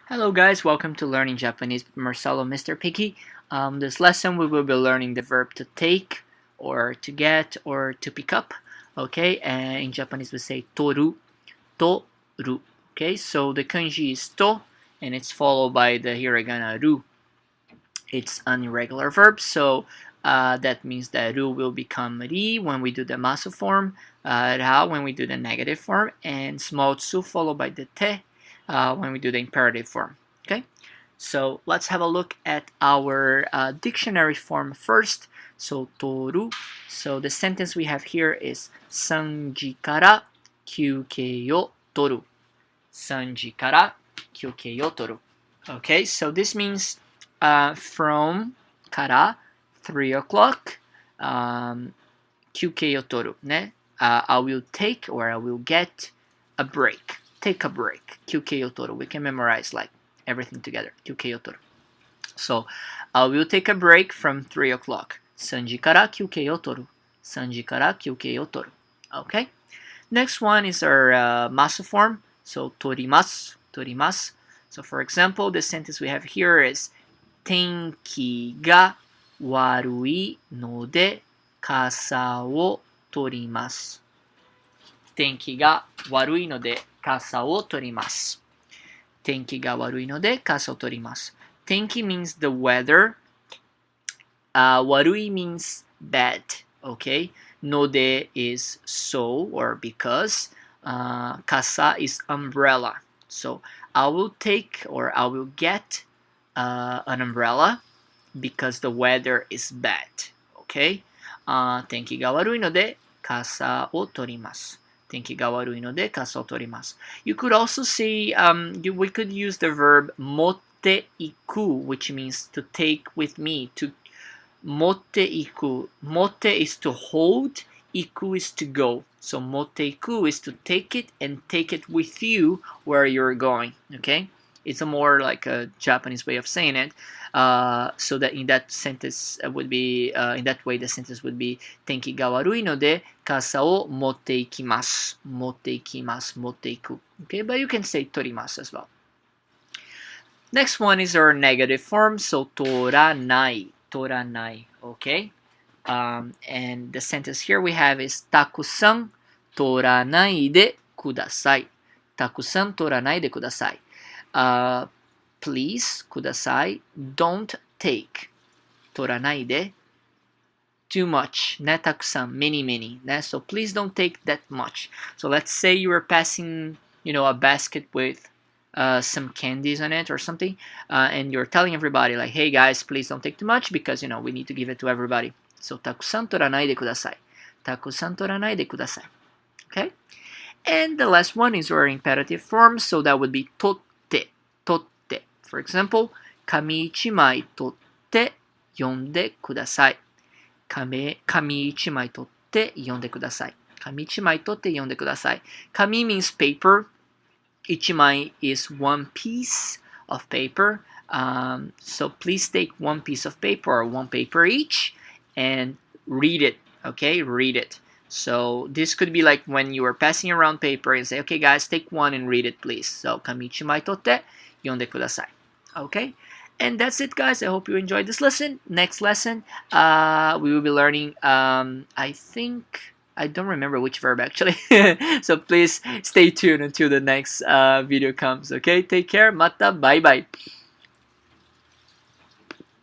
Hello guys, welcome to Learning Japanese with Marcelo, Mr. Picky. This lesson we will be learning the verb to take, or to get, or to pick up. Okay, and in Japanese we say toru, toru. Okay, so the kanji is to, and it's followed by the hiragana ru. It's an irregular verb, so that means that ru will become ri when we do the masu form, ra when we do the negative form, and small tsu followed by the te when we do the imperative form. Okay, so let's have a look at our dictionary form first. So toru. So the sentence we have here is 3時から休憩を取る. 3時から休憩を取る. Okay, so this means from kara 3 o'clock 休憩を取るね. I will take or I will get a break. Take a break. 休憩を取る. We can memorize like everything together. 休憩を取る. So, I will take a break from 3 o'clock. 3時から休憩を取る. 3時から休憩を取る. Okay? Next one is our masu form. So, 取ります. 取ります. So, for example, the sentence we have here is 天気が悪いので傘を取ります. 天気が悪いので傘を取ります. 天気が悪いので傘を取ります. 天気 means the weather. 悪い means bad. Okay? ので is so or because. 傘 is umbrella. So I will take or I will get an umbrella because the weather is bad. Okay? 天気が悪いので傘を取ります. 天気が悪いので傘を取ります. You could also say, we could use the verb 持っていく, which means to take with me. To 持っていく. 持って is to hold, 行く is to go. So 持っていく is to take it and take it with you where you're going. Okay? It's a more like a Japanese way of saying it. So that in that sentence would be, in that way the sentence would be 天気が悪いので傘を持っていきます。持っていきます。持っていく. Okay, but you can say 取ります as well. Next one is our negative form. So 取らない。取らない. Okay? And the sentence here we have is たくさん取らないでください。たくさん取らないでください。Please, ください. Don't take. 取らないで. Too much. ね、たくさん. Many, many. ね, so please don't take that much. So let's say you are passing, a basket with some candies on it or something, and you're telling everybody like, hey guys, please don't take too much because, we need to give it to everybody. So たくさん取らないでください. たくさん取らないでください. Okay? And the last one is our imperative form, so that would be 取って. 取って. For example, 紙一枚取って読んでください。紙一枚取って読んでください。紙一枚取って読んでください。紙 means paper. 一枚 is one piece of paper. So please take one piece of paper or one paper each and read it. Okay, read it. So this could be like when you are passing around paper and say, okay guys, take one and read it please. So 紙一枚取って読んでください. Okay? And that's it guys. I hope you enjoyed this lesson. Next lesson, we will be learning, I don't remember which verb actually. So please stay tuned until the next video comes. Okay? Take care. Mata. Bye bye.